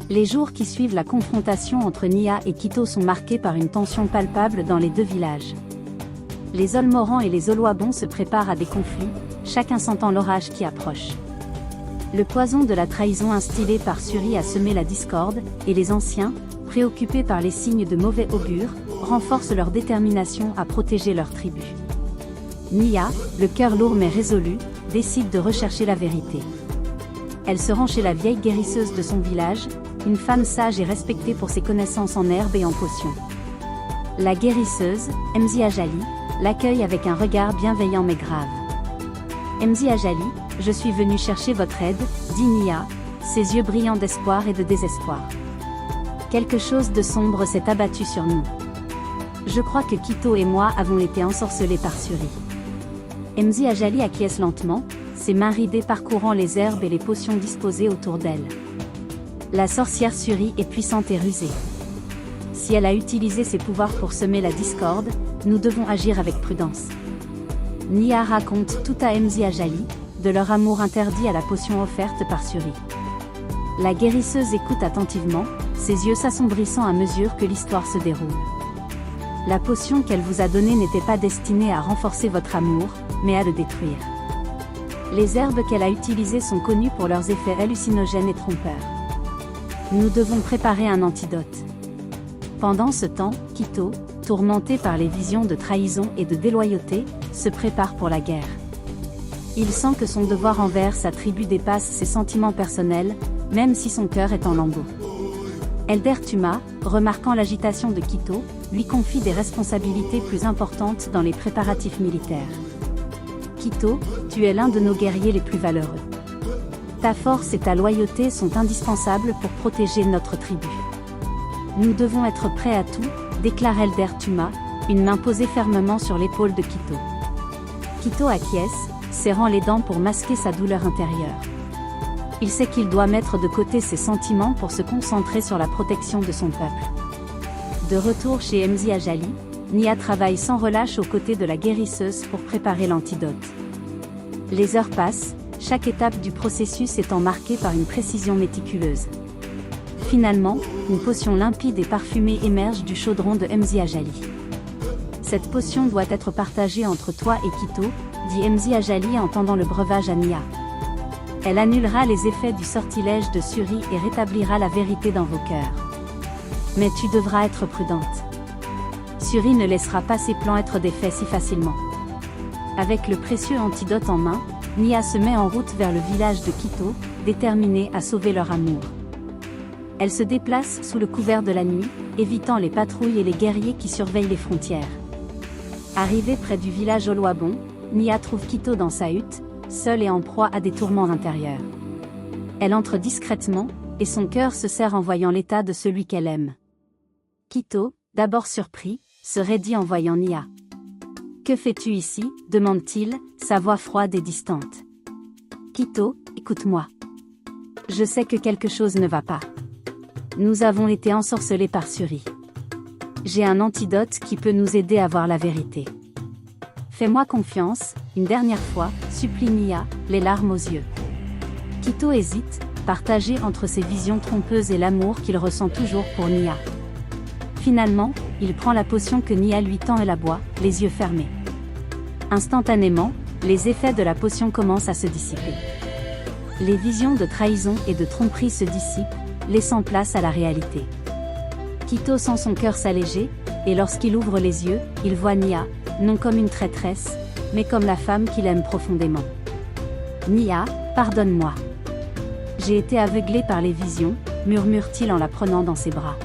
Les jours qui suivent la confrontation entre Nia et Quito sont marqués par une tension palpable dans les deux villages. Les Olmorans et les Oloibons se préparent à des conflits, chacun sentant l'orage qui approche. Le poison de la trahison instillé par Suri a semé la discorde, et les anciens, préoccupés par les signes de mauvais augure, renforcent leur détermination à protéger leur tribu. Nia, le cœur lourd mais résolu, décide de rechercher la vérité. Elle se rend chez la vieille guérisseuse de son village, une femme sage et respectée pour ses connaissances en herbes et en potions. La guérisseuse, Mzi Ajali, l'accueille avec un regard bienveillant mais grave. Mzi Ajali, je suis venue chercher votre aide, dit Nia, ses yeux brillants d'espoir et de désespoir. Quelque chose de sombre s'est abattu sur nous. Je crois que Quito et moi avons été ensorcelés par Suri. Mzi Ajali acquiesce lentement, ses mains ridées parcourant les herbes et les potions disposées autour d'elle. La sorcière Suri est puissante et rusée. Si elle a utilisé ses pouvoirs pour semer la discorde, nous devons agir avec prudence. Nia raconte tout à Mzi Ajali, de leur amour interdit à la potion offerte par Suri. La guérisseuse écoute attentivement, ses yeux s'assombrissant à mesure que l'histoire se déroule. La potion qu'elle vous a donnée n'était pas destinée à renforcer votre amour, mais à le détruire. Les herbes qu'elle a utilisées sont connues pour leurs effets hallucinogènes et trompeurs. Nous devons préparer un antidote. Pendant ce temps, Quito, tourmenté par les visions de trahison et de déloyauté, se prépare pour la guerre. Il sent que son devoir envers sa tribu dépasse ses sentiments personnels, même si son cœur est en lambeaux. Elder Tuma, remarquant l'agitation de Quito, lui confie des responsabilités plus importantes dans les préparatifs militaires. Quito, tu es l'un de nos guerriers les plus valeureux. Ta force et ta loyauté sont indispensables pour protéger notre tribu. Nous devons être prêts à tout, déclare Elder Tuma, une main posée fermement sur l'épaule de Quito. Quito acquiesce, serrant les dents pour masquer sa douleur intérieure. Il sait qu'il doit mettre de côté ses sentiments pour se concentrer sur la protection de son peuple. De retour chez Mzi Ajali, Nia travaille sans relâche aux côtés de la guérisseuse pour préparer l'antidote. Les heures passent, chaque étape du processus étant marquée par une précision méticuleuse. Finalement, une potion limpide et parfumée émerge du chaudron de Mzi Ajali. Cette potion doit être partagée entre toi et Quito, dit Mzi Ajali en tendant le breuvage à Nia. Elle annulera les effets du sortilège de Suri et rétablira la vérité dans vos cœurs. Mais tu devras être prudente. Suri ne laissera pas ses plans être défaits si facilement. Avec le précieux antidote en main, Nia se met en route vers le village de Quito, déterminée à sauver leur amour. Elle se déplace sous le couvert de la nuit, évitant les patrouilles et les guerriers qui surveillent les frontières. Arrivée près du village Oloibon, Nia trouve Quito dans sa hutte, seule et en proie à des tourments intérieurs. Elle entre discrètement, et son cœur se serre en voyant l'état de celui qu'elle aime. Quito, d'abord surpris, se raidit en voyant Nia. « Que fais-tu ici » demande-t-il, sa voix froide et distante. « Quito, écoute-moi. Je sais que quelque chose ne va pas. Nous avons été ensorcelés par Suri. J'ai un antidote qui peut nous aider à voir la vérité. Fais-moi confiance, une dernière fois, supplie Nia, les larmes aux yeux. » Quito hésite, partagé entre ses visions trompeuses et l'amour qu'il ressent toujours pour Nia. Finalement, il prend la potion que Nia lui tend et la boit, les yeux fermés. Instantanément, les effets de la potion commencent à se dissiper. Les visions de trahison et de tromperie se dissipent, laissant place à la réalité. Quito sent son cœur s'alléger, et lorsqu'il ouvre les yeux, il voit Nia, non comme une traîtresse, mais comme la femme qu'il aime profondément. « Nia, pardonne-moi. J'ai été aveuglé par les visions, murmure-t-il en la prenant dans ses bras.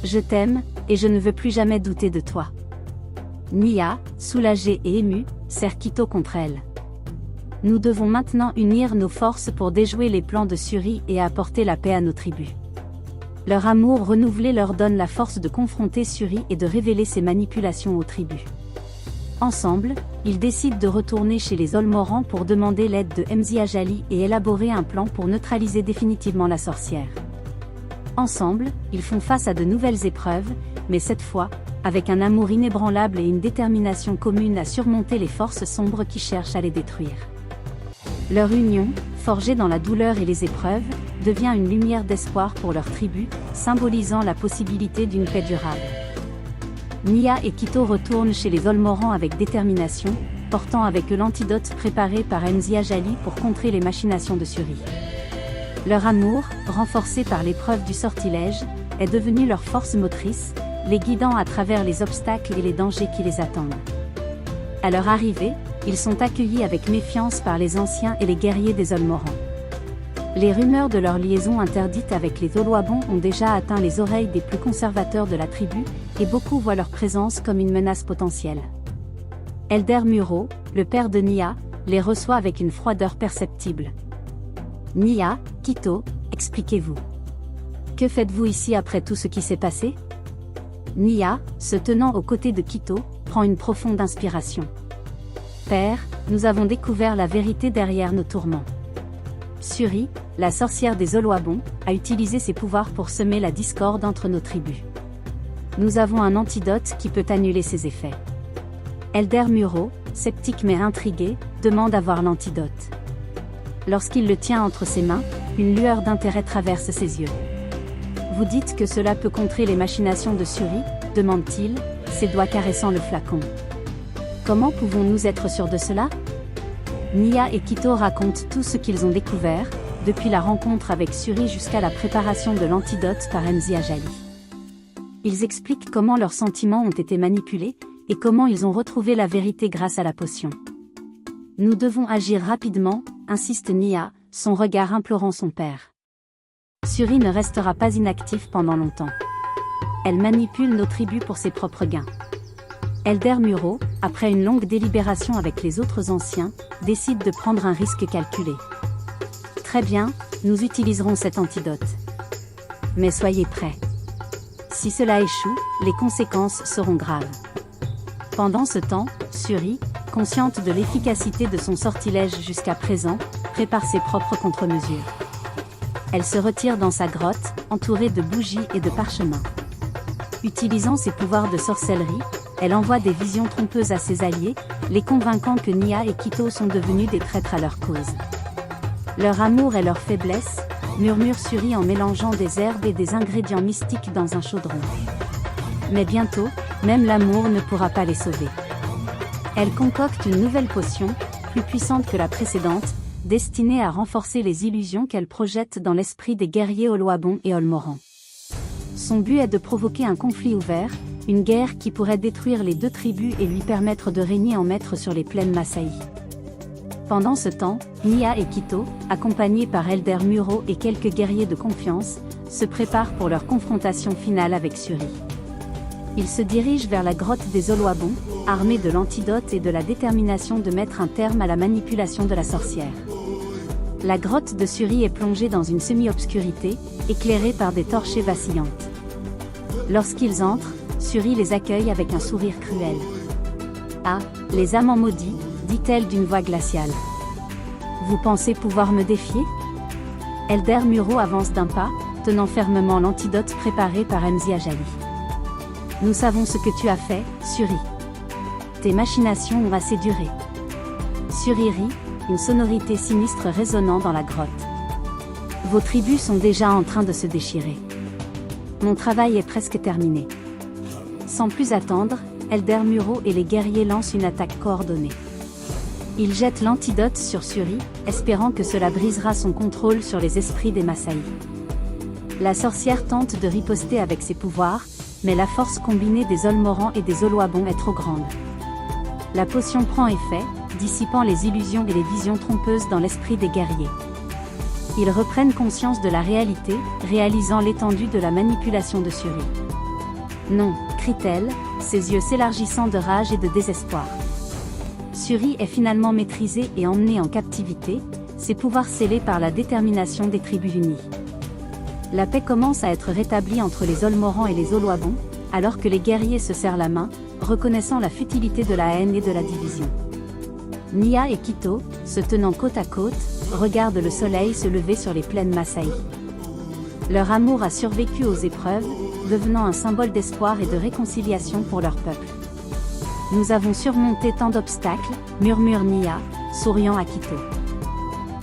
Je t'aime, et je ne veux plus jamais douter de toi. » Nia, soulagée et émue, serre Quito contre elle. Nous devons maintenant unir nos forces pour déjouer les plans de Suri et apporter la paix à nos tribus. Leur amour renouvelé leur donne la force de confronter Suri et de révéler ses manipulations aux tribus. Ensemble, ils décident de retourner chez les Olmorans pour demander l'aide de Mzi Ajali et élaborer un plan pour neutraliser définitivement la sorcière. Ensemble, ils font face à de nouvelles épreuves, mais cette fois, avec un amour inébranlable et une détermination commune à surmonter les forces sombres qui cherchent à les détruire. Leur union, forgée dans la douleur et les épreuves, devient une lumière d'espoir pour leur tribu, symbolisant la possibilité d'une paix durable. Nia et Quito retournent chez les Olmorans avec détermination, portant avec eux l'antidote préparé par Nziajali pour contrer les machinations de Suri. Leur amour, renforcé par l'épreuve du sortilège, est devenu leur force motrice, les guidant à travers les obstacles et les dangers qui les attendent. À leur arrivée, ils sont accueillis avec méfiance par les anciens et les guerriers des Olmorans. Les rumeurs de leur liaison interdite avec les Oloibons ont déjà atteint les oreilles des plus conservateurs de la tribu, et beaucoup voient leur présence comme une menace potentielle. Elder Muro, le père de Nia, les reçoit avec une froideur perceptible. Nia, Quito, expliquez-vous. Que faites-vous ici après tout ce qui s'est passé? Nia, se tenant aux côtés de Quito, prend une profonde inspiration. Père, nous avons découvert la vérité derrière nos tourments. Suri, la sorcière des Oloibons, a utilisé ses pouvoirs pour semer la discorde entre nos tribus. Nous avons un antidote qui peut annuler ses effets. Elder Muro, sceptique mais intrigué, demande à voir l'antidote. Lorsqu'il le tient entre ses mains, une lueur d'intérêt traverse ses yeux. Vous dites que cela peut contrer les machinations de Suri, demande-t-il, ses doigts caressant le flacon. Comment pouvons-nous être sûrs de cela? Nia et Quito racontent tout ce qu'ils ont découvert, depuis la rencontre avec Suri jusqu'à la préparation de l'antidote par Nziajali. Ils expliquent comment leurs sentiments ont été manipulés, et comment ils ont retrouvé la vérité grâce à la potion. Nous devons agir rapidement, insiste Nia, son regard implorant son père. Suri ne restera pas inactif pendant longtemps. Elle manipule nos tribus pour ses propres gains. Elder Muro, après une longue délibération avec les autres anciens, décide de prendre un risque calculé. Très bien, nous utiliserons cet antidote. Mais soyez prêts. Si cela échoue, les conséquences seront graves. Pendant ce temps, Suri, consciente de l'efficacité de son sortilège jusqu'à présent, prépare ses propres contre-mesures. Elle se retire dans sa grotte, entourée de bougies et de parchemins. Utilisant ses pouvoirs de sorcellerie, elle envoie des visions trompeuses à ses alliés, les convainquant que Nia et Quito sont devenus des traîtres à leur cause. Leur amour est leur faiblesse, murmure Suri en mélangeant des herbes et des ingrédients mystiques dans un chaudron. Mais bientôt, même l'amour ne pourra pas les sauver. Elle concocte une nouvelle potion, plus puissante que la précédente, destinée à renforcer les illusions qu'elle projette dans l'esprit des guerriers Oloibons et Olmorans. Son but est de provoquer un conflit ouvert, une guerre qui pourrait détruire les deux tribus et lui permettre de régner en maître sur les plaines Masaï. Pendant ce temps, Nia et Quito, accompagnés par Elder Muro et quelques guerriers de confiance, se préparent pour leur confrontation finale avec Suri. Ils se dirigent vers la grotte des Oloibons, armés de l'antidote et de la détermination de mettre un terme à la manipulation de la sorcière. La grotte de Suri est plongée dans une semi-obscurité, éclairée par des torchées vacillantes. Lorsqu'ils entrent, Suri les accueille avec un sourire cruel. « Ah, les amants maudits, dit-elle d'une voix glaciale. Vous pensez pouvoir me défier? » Elder Muro avance d'un pas, tenant fermement l'antidote préparé par Nziajali. « Nous savons ce que tu as fait, Suri. Tes machinations ont assez duré. » Suri rit, une sonorité sinistre résonnant dans la grotte. « Vos tribus sont déjà en train de se déchirer. Mon travail est presque terminé. » Sans plus attendre, Elder Muro et les guerriers lancent une attaque coordonnée. Ils jettent l'antidote sur Suri, espérant que cela brisera son contrôle sur les esprits des Masaï. La sorcière tente de riposter avec ses pouvoirs, mais la force combinée des Olmorans et des Oloibons est trop grande. La potion prend effet, dissipant les illusions et les visions trompeuses dans l'esprit des guerriers. Ils reprennent conscience de la réalité, réalisant l'étendue de la manipulation de Suri. « Non !» crie-t-elle, ses yeux s'élargissant de rage et de désespoir. Suri est finalement maîtrisée et emmenée en captivité, ses pouvoirs scellés par la détermination des tribus unies. La paix commence à être rétablie entre les Olmorans et les Oloibons, alors que les guerriers se serrent la main, reconnaissant la futilité de la haine et de la division. Nia et Quito, se tenant côte à côte, regardent le soleil se lever sur les plaines Masaï. Leur amour a survécu aux épreuves, devenant un symbole d'espoir et de réconciliation pour leur peuple. Nous avons surmonté tant d'obstacles, murmure Nia, souriant à Quito.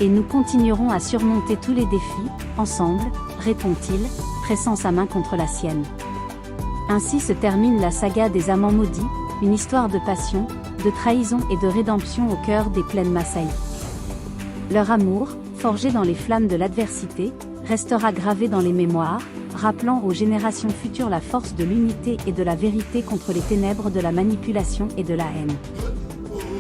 Et nous continuerons à surmonter tous les défis, ensemble, répond-il, pressant sa main contre la sienne. Ainsi se termine la saga des amants maudits, une histoire de passion, de trahison et de rédemption au cœur des plaines Masaï. Leur amour, forgé dans les flammes de l'adversité, restera gravé dans les mémoires, rappelant aux générations futures la force de l'unité et de la vérité contre les ténèbres de la manipulation et de la haine.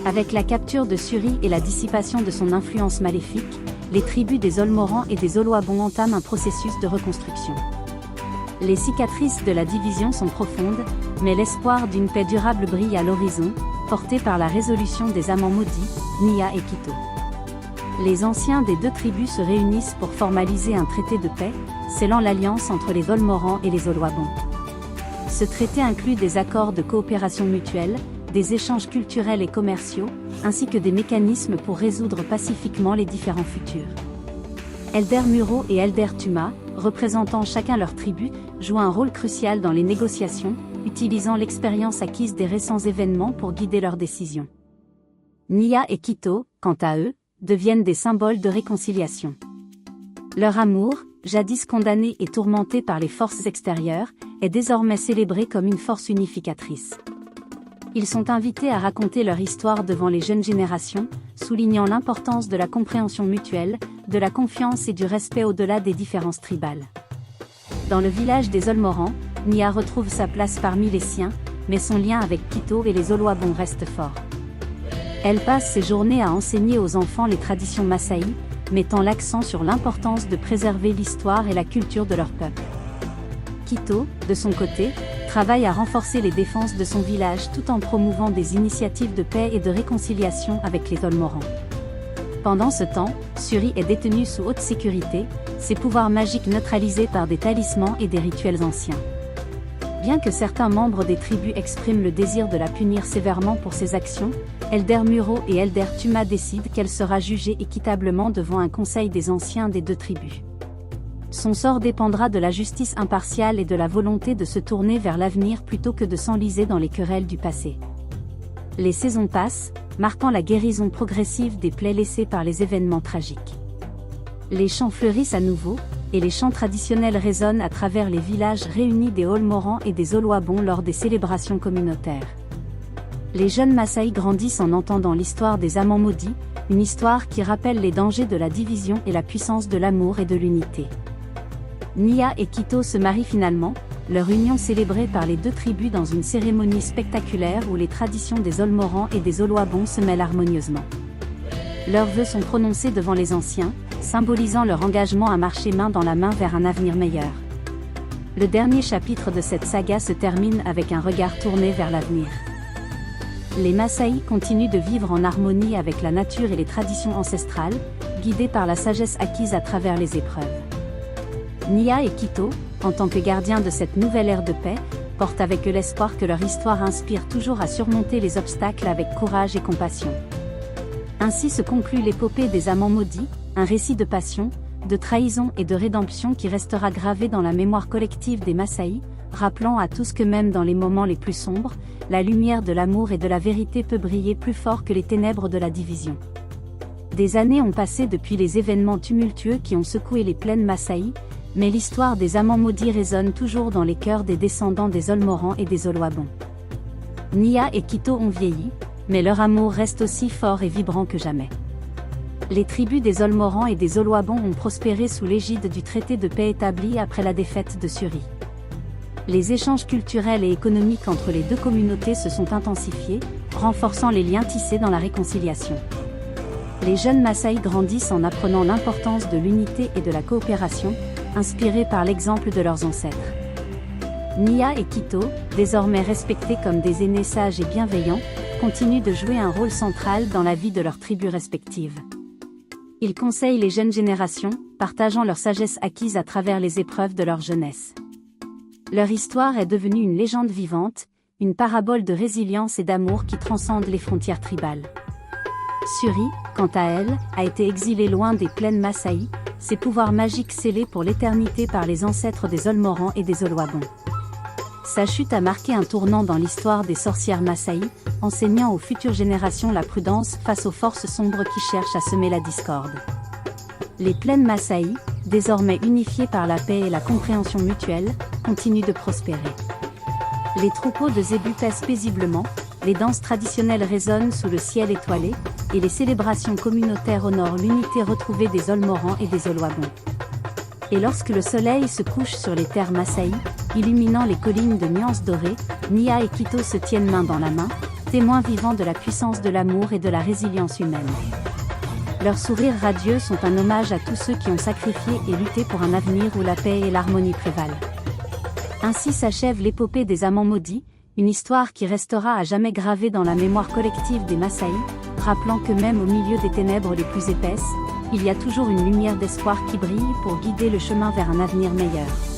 Avec la capture de Suri et la dissipation de son influence maléfique, les tribus des Olmorans et des Oloabons entament un processus de reconstruction. Les cicatrices de la division sont profondes, mais l'espoir d'une paix durable brille à l'horizon, porté par la résolution des amants maudits, Nia et Quito. Les anciens des deux tribus se réunissent pour formaliser un traité de paix, scellant l'alliance entre les Olmorans et les Oloabons. Ce traité inclut des accords de coopération mutuelle, des échanges culturels et commerciaux, ainsi que des mécanismes pour résoudre pacifiquement les différends futurs. Elder Muro et Elder Tuma, représentant chacun leur tribu, jouent un rôle crucial dans les négociations, utilisant l'expérience acquise des récents événements pour guider leurs décisions. Nia et Quito, quant à eux, deviennent des symboles de réconciliation. Leur amour, jadis condamné et tourmenté par les forces extérieures, est désormais célébré comme une force unificatrice. Ils sont invités à raconter leur histoire devant les jeunes générations, soulignant l'importance de la compréhension mutuelle, de la confiance et du respect au-delà des différences tribales. Dans le village des Olmorans, Nia retrouve sa place parmi les siens, mais son lien avec Quito et les Oloabons reste fort. Elle passe ses journées à enseigner aux enfants les traditions Masaï, mettant l'accent sur l'importance de préserver l'histoire et la culture de leur peuple. Quito, de son côté, travaille à renforcer les défenses de son village tout en promouvant des initiatives de paix et de réconciliation avec les Olmorans. Pendant ce temps, Suri est détenue sous haute sécurité, ses pouvoirs magiques neutralisés par des talismans et des rituels anciens. Bien que certains membres des tribus expriment le désir de la punir sévèrement pour ses actions, Elder Muro et Elder Tuma décident qu'elle sera jugée équitablement devant un conseil des anciens des deux tribus. Son sort dépendra de la justice impartiale et de la volonté de se tourner vers l'avenir plutôt que de s'enliser dans les querelles du passé. Les saisons passent, marquant la guérison progressive des plaies laissées par les événements tragiques. Les chants fleurissent à nouveau, et les chants traditionnels résonnent à travers les villages réunis des Olmorans et des Oloabons lors des célébrations communautaires. Les jeunes Masaï grandissent en entendant l'histoire des amants maudits, une histoire qui rappelle les dangers de la division et la puissance de l'amour et de l'unité. Nia et Quito se marient finalement, leur union célébrée par les deux tribus dans une cérémonie spectaculaire où les traditions des Olmorans et des Oloabons se mêlent harmonieusement. Leurs vœux sont prononcés devant les anciens, symbolisant leur engagement à marcher main dans la main vers un avenir meilleur. Le dernier chapitre de cette saga se termine avec un regard tourné vers l'avenir. Les Masaï continuent de vivre en harmonie avec la nature et les traditions ancestrales, guidés par la sagesse acquise à travers les épreuves. Nia et Quito, en tant que gardiens de cette nouvelle ère de paix, portent avec eux l'espoir que leur histoire inspire toujours à surmonter les obstacles avec courage et compassion. Ainsi se conclut l'épopée des amants maudits, un récit de passion, de trahison et de rédemption qui restera gravé dans la mémoire collective des Masaï, rappelant à tous que même dans les moments les plus sombres, la lumière de l'amour et de la vérité peut briller plus fort que les ténèbres de la division. Des années ont passé depuis les événements tumultueux qui ont secoué les plaines Masaï, mais l'histoire des amants maudits résonne toujours dans les cœurs des descendants des Olmorans et des Oloabons. Nia et Quito ont vieilli, mais leur amour reste aussi fort et vibrant que jamais. Les tribus des Olmorans et des Oloabons ont prospéré sous l'égide du traité de paix établi après la défaite de Suri. Les échanges culturels et économiques entre les deux communautés se sont intensifiés, renforçant les liens tissés dans la réconciliation. Les jeunes Masaï grandissent en apprenant l'importance de l'unité et de la coopération, inspirés par l'exemple de leurs ancêtres. Nia et Quito, désormais respectés comme des aînés sages et bienveillants, continuent de jouer un rôle central dans la vie de leurs tribus respectives. Ils conseillent les jeunes générations, partageant leur sagesse acquise à travers les épreuves de leur jeunesse. Leur histoire est devenue une légende vivante, une parabole de résilience et d'amour qui transcende les frontières tribales. Suri, quant à elle, a été exilée loin des plaines Masaï, ses pouvoirs magiques scellés pour l'éternité par les ancêtres des Olmorans et des Oloabons. Sa chute a marqué un tournant dans l'histoire des sorcières Masaï, enseignant aux futures générations la prudence face aux forces sombres qui cherchent à semer la discorde. Les plaines Masaï, désormais unifiées par la paix et la compréhension mutuelle, continuent de prospérer. Les troupeaux de zébus paissent paisiblement, les danses traditionnelles résonnent sous le ciel étoilé, et les célébrations communautaires honorent l'unité retrouvée des Olmorans et des Oloibons. Et lorsque le soleil se couche sur les terres Masaï, illuminant les collines de nuances dorées, Nia et Quito se tiennent main dans la main, témoins vivants de la puissance de l'amour et de la résilience humaine. Leurs sourires radieux sont un hommage à tous ceux qui ont sacrifié et lutté pour un avenir où la paix et l'harmonie prévalent. Ainsi s'achève l'épopée des amants maudits, une histoire qui restera à jamais gravée dans la mémoire collective des Masaï, rappelant que même au milieu des ténèbres les plus épaisses, il y a toujours une lumière d'espoir qui brille pour guider le chemin vers un avenir meilleur.